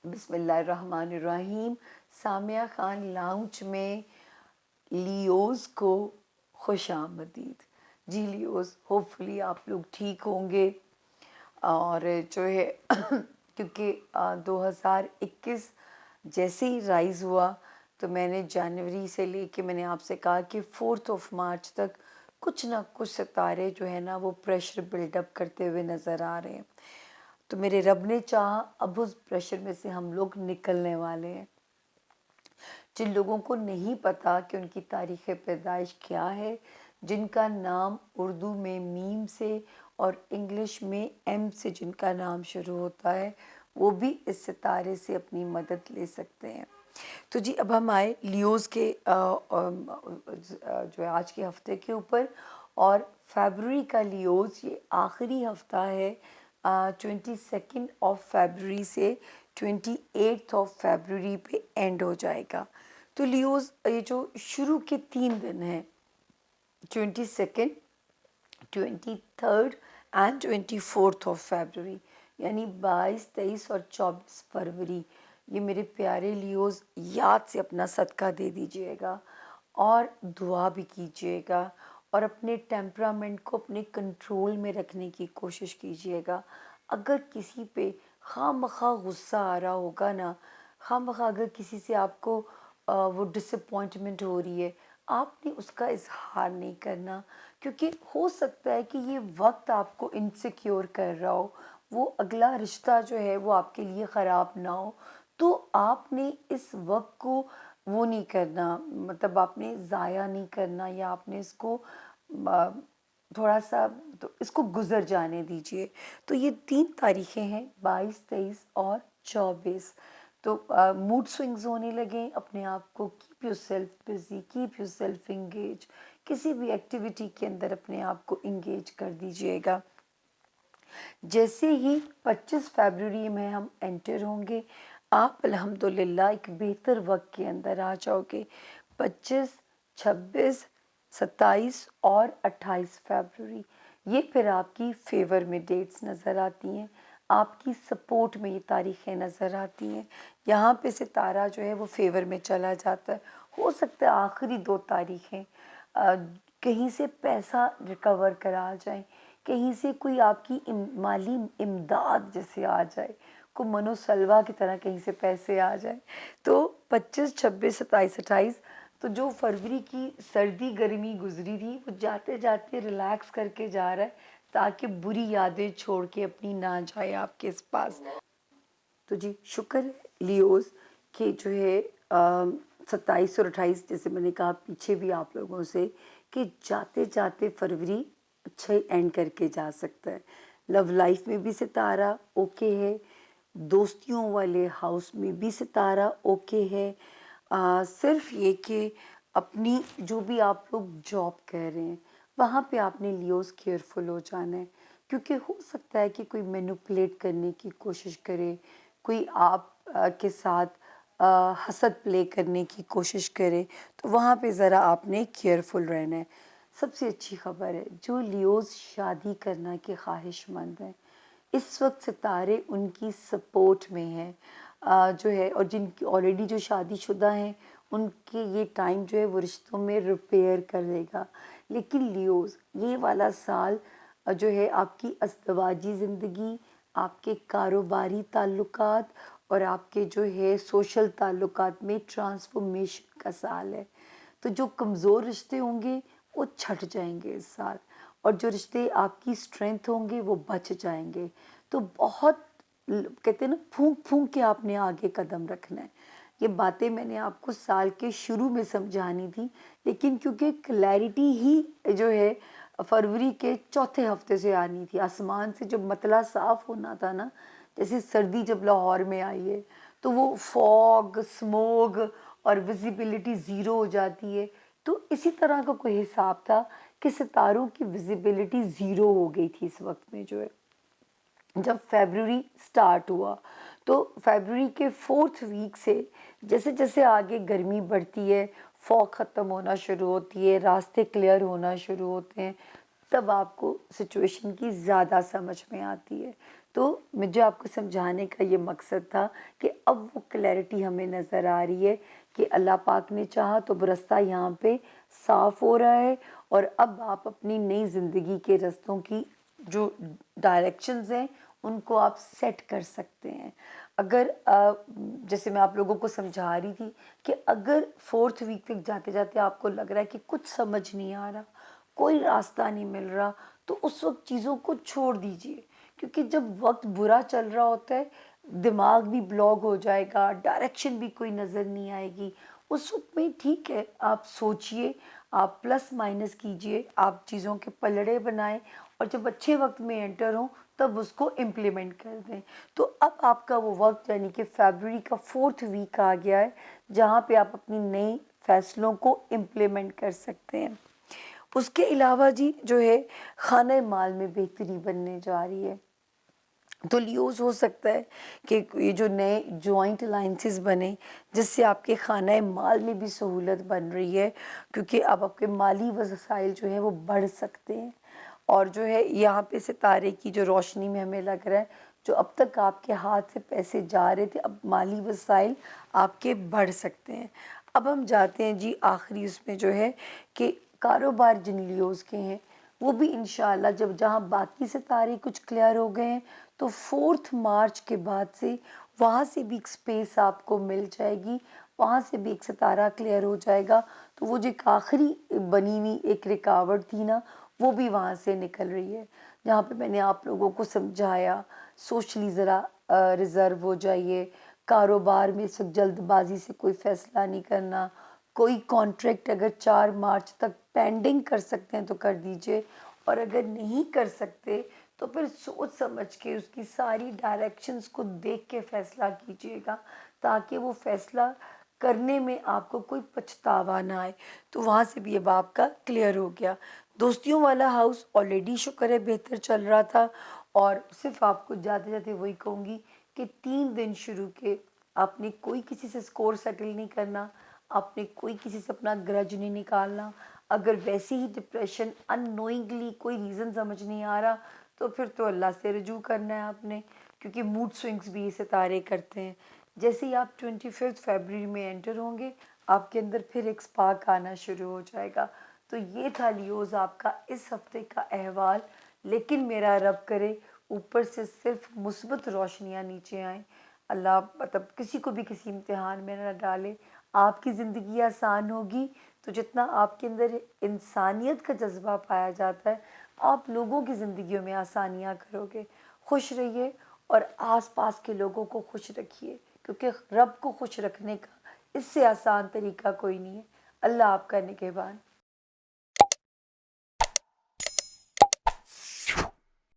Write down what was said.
بسم اللہ الرحمن الرحیم. سامیہ خان لاؤنج میں لیوز کو خوش آمدید. جی لیوز، ہوپ فلی آپ لوگ ٹھیک ہوں گے. اور جو ہے کیونکہ 2021 جیسے ہی رائز ہوا تو میں نے جنوری سے لے کے میں نے آپ سے کہا کہ 4 مارچ تک کچھ نہ کچھ ستارے جو ہے نا وہ پریشر بلڈ اپ کرتے ہوئے نظر آ رہے ہیں. تو میرے رب نے چاہا اب اس پریشر میں سے ہم لوگ نکلنے والے ہیں. جن لوگوں کو نہیں پتا کہ ان کی تاریخ پیدائش کیا ہے، جن کا نام اردو میں میم سے اور انگلش میں ایم سے جن کا نام شروع ہوتا ہے، وہ بھی اس ستارے سے اپنی مدد لے سکتے ہیں. تو جی اب ہم آئے لیوز کے جو ہے آج کے ہفتے کے اوپر. اور فیبروری کا لیوز یہ آخری ہفتہ ہے. 22 سے 28 پہ اینڈ ہو جائے گا. تو لیوز یہ جو شروع کے 3 دن ہیں، 22، 23 اینڈ 24 یعنی 22، 23 اور 24 فروری، یہ میرے پیارے لیوز یاد سے اپنا صدقہ دے دیجئے گا اور دعا بھی کیجئے گا اور اپنے ٹیمپرامنٹ کو اپنے کنٹرول میں رکھنے کی کوشش کیجئے گا. اگر کسی پہ خواہ مخواہ غصہ آ رہا ہوگا نا، خواہ مخواہ اگر کسی سے آپ کو وہ ڈس اپوائنٹمنٹ ہو رہی ہے، آپ نے اس کا اظہار نہیں کرنا، کیونکہ ہو سکتا ہے کہ یہ وقت آپ کو انسیکیور کر رہا ہو، وہ اگلا رشتہ جو ہے وہ آپ کے لیے خراب نہ ہو. تو آپ نے اس وقت کو وہ نہیں کرنا، مطلب آپ نے ضائع نہیں کرنا، یا آپ نے اس کو تھوڑا سا تو اس کو گزر جانے دیجئے. تو یہ 3 تاریخیں ہیں، 22، 23 اور 24. تو موڈ سوئنگز ہونے لگیں، اپنے آپ کو keep your self busy, keep your self engage, کسی بھی ایکٹیویٹی کے اندر اپنے آپ کو انگیج کر دیجئے گا. جیسے ہی 25 فیبروری میں ہم انٹر ہوں گے، آپ الحمدللہ ایک بہتر وقت کے اندر آ جاؤ گے. 25، 26، 27 اور 28 فیبروری یہ پھر آپ کی فیور میں ڈیٹس نظر آتی ہیں، آپ کی سپورٹ میں یہ تاریخیں نظر آتی ہیں. یہاں پہ ستارہ جو ہے وہ فیور میں چلا جاتا ہے. ہو سکتا ہے آخری 2 تاریخیں کہیں سے پیسہ ریکور کرا جائیں، کہیں سے کوئی آپ کی مالی امداد جیسے آ جائے، کوئی منو سلوا کی طرح کہیں سے پیسے آ جائیں. تو 25، 26، 27، 28 تو جو فروری کی سردی گرمی گزری تھی وہ جاتے جاتے ریلیکس کر کے جا رہا ہے، تاکہ بری یادیں چھوڑ کے اپنی نہ جائے آپ کے پاس. تو جی شکر ہے لیوز کہ جو ہے 27 اور 28 جیسے میں نے کہا پیچھے بھی آپ لوگوں سے کہ جاتے جاتے فروری اچھا اینڈ کر کے جا سکتا ہے. لو لائف میں بھی ستارہ اوکے ہے، دوستیوں والے ہاؤس میں بھی ستارہ اوکے ہے. صرف یہ کہ اپنی جو بھی آپ لوگ جاب کر رہے ہیں وہاں پہ آپ نے لیوز کیئرفل ہو جانا ہے، کیونکہ ہو سکتا ہے کہ کوئی مینوپولیٹ کرنے کی کوشش کرے، کوئی آپ کے ساتھ حسد پلے کرنے کی کوشش کرے، تو وہاں پہ ذرا آپ نے کیئرفل رہنا ہے. سب سے اچھی خبر ہے جو لیوز شادی کرنا کے خواہش مند ہیں، اس وقت ستارے ان کی سپورٹ میں ہیں جو ہے، اور جن کی آلریڈی جو شادی شدہ ہیں ان کے یہ ٹائم جو ہے وہ رشتوں میں ریپیئر کر دے گا. لیکن لیوز یہ والا سال جو ہے آپ کی ازدواجی زندگی، آپ کے کاروباری تعلقات اور آپ کے جو ہے سوشل تعلقات میں ٹرانسفارمیشن کا سال ہے. تو جو کمزور رشتے ہوں گے وہ چھٹ جائیں گے اس سال، اور جو رشتے آپ کی اسٹرینتھ ہوں گے وہ بچ جائیں گے. تو بہت کہتے ہیں نا پھونک پھونک کے آپ نے آگے قدم رکھنا ہے. یہ باتیں میں نے آپ کو سال کے شروع میں سمجھانی تھی، لیکن کیونکہ کلیئرٹی ہی جو ہے فروری کے 4تھے ہفتے سے آنی تھی، آسمان سے جب مطلع صاف ہونا تھا نا، جیسے سردی جب لاہور میں آئی ہے تو وہ فوگ، سموگ اور ویزیبلٹی زیرو ہو جاتی ہے. تو اسی طرح کا کوئی حساب تھا کہ ستاروں کی ویزیبلٹی زیرو ہو گئی تھی اس وقت میں جو ہے جب فیبروری سٹارٹ ہوا. تو فیبروری کے 4تھ ویک سے جیسے جیسے آگے گرمی بڑھتی ہے، فوگ ختم ہونا شروع ہوتی ہے، راستے کلیئر ہونا شروع ہوتے ہیں، تب آپ کو سچویشن کی زیادہ سمجھ میں آتی ہے. تو مجھے آپ کو سمجھانے کا یہ مقصد تھا کہ اب وہ کلیئرٹی ہمیں نظر آ رہی ہے کہ اللہ پاک نے چاہا تو رستہ یہاں پہ صاف ہو رہا ہے، اور اب آپ اپنی نئی زندگی کے رستوں کی جو ڈائریکشنز ہیں ان کو آپ سیٹ کر سکتے ہیں. اگر جیسے میں آپ لوگوں کو سمجھا رہی تھی کہ اگر 4th ویک تک جاتے جاتے آپ کو لگ رہا ہے کہ کچھ سمجھ نہیں آ رہا، کوئی راستہ نہیں مل رہا، تو اس وقت چیزوں کو چھوڑ دیجئے، کیونکہ جب وقت برا چل رہا ہوتا ہے دماغ بھی بلاک ہو جائے گا، ڈائریکشن بھی کوئی نظر نہیں آئے گی. اس وقت میں ٹھیک ہے آپ سوچئے، آپ پلس مائنس کیجئے، آپ چیزوں کے پلڑے بنائیں، اور جب اچھے وقت میں انٹر ہوں تب اس کو امپلیمنٹ کر دیں. تو اب آپ کا وہ وقت یعنی کہ فیبرری کا 4th ویک آ گیا ہے جہاں پہ آپ اپنی نئی فیصلوں کو امپلیمنٹ کر سکتے ہیں. اس کے علاوہ جی جو ہے خانہ مال میں بہتری بننے جا رہی ہے. تو لیوز ہو سکتا ہے کہ یہ جو نئے جوائنٹ الائنسز بنے جس سے آپ کے خانہ مال میں بھی سہولت بن رہی ہے، کیونکہ اب آپ کے مالی وسائل جو ہیں وہ بڑھ سکتے ہیں. اور جو ہے یہاں پہ ستارے کی جو روشنی میں ہمیں لگ رہا ہے جو اب تک آپ کے ہاتھ سے پیسے جا رہے تھے اب مالی وسائل آپ کے بڑھ سکتے ہیں. اب ہم جاتے ہیں جی آخری اس میں جو ہے کہ کاروبار جن لیوز کے ہیں وہ بھی انشاءاللہ جب جہاں باقی ستارے کچھ کلیئر ہو گئے ہیں تو 4 مارچ کے بعد سے وہاں سے بھی ایک سپیس آپ کو مل جائے گی، وہاں سے بھی ایک ستارہ کلیئر ہو جائے گا. تو وہ جو ایک آخری بنی ہوئی ایک رکاوٹ تھی نا وہ بھی وہاں سے نکل رہی ہے. جہاں پہ میں نے آپ لوگوں کو سمجھایا سوشلی ذرا ریزرو ہو جائیے، کاروبار میں اس وقت جلد بازی سے کوئی فیصلہ نہیں کرنا، کوئی کانٹریکٹ اگر 4 مارچ تک پینڈنگ کر سکتے ہیں تو کر دیجئے، اور اگر نہیں کر سکتے تو پھر سوچ سمجھ کے اس کی ساری ڈائریکشنز کو دیکھ کے فیصلہ کیجئے گا تاکہ وہ فیصلہ کرنے میں آپ کو کوئی پچھتاوا نہ آئے. تو وہاں سے بھی اب آپ کا کلیئر ہو گیا. دوستیوں والا ہاؤس آلریڈی شکر ہے بہتر چل رہا تھا، اور صرف آپ کو جاتے جاتے وہی کہوں گی کہ 3 دن شروع کے آپ نے کوئی کسی سے سکور سیٹل نہیں کرنا، آپ نے کوئی کسی سے اپنا گرج نہیں نکالنا. اگر ویسے ہی ڈپریشن ان نوئنگلی کوئی ریزن سمجھ نہیں آ رہا تو پھر تو اللہ سے رجوع کرنا ہے آپ نے، کیونکہ موڈ سوئنگز بھی یہ ستارے کرتے ہیں. جیسے ہی آپ 25 فیبرری میں انٹر ہوں گے آپ کے اندر پھر ایک سپارک آنا شروع ہو جائے گا. تو یہ تھا لیوز آپ کا اس ہفتے کا احوال. لیکن میرا رب کرے اوپر سے صرف مثبت روشنیاں نیچے آئیں، اللہ مطلب کسی کو بھی کسی امتحان میں نہ ڈالے، آپ کی زندگی آسان ہوگی. تو جتنا آپ کے اندر انسانیت کا جذبہ پایا جاتا ہے آپ لوگوں کی زندگیوں میں آسانیاں کرو گے. خوش رہیے اور آس پاس کے لوگوں کو خوش رکھیے، کیونکہ رب کو خوش رکھنے کا اس سے آسان طریقہ کوئی نہیں ہے. اللہ آپ کا نگہبان.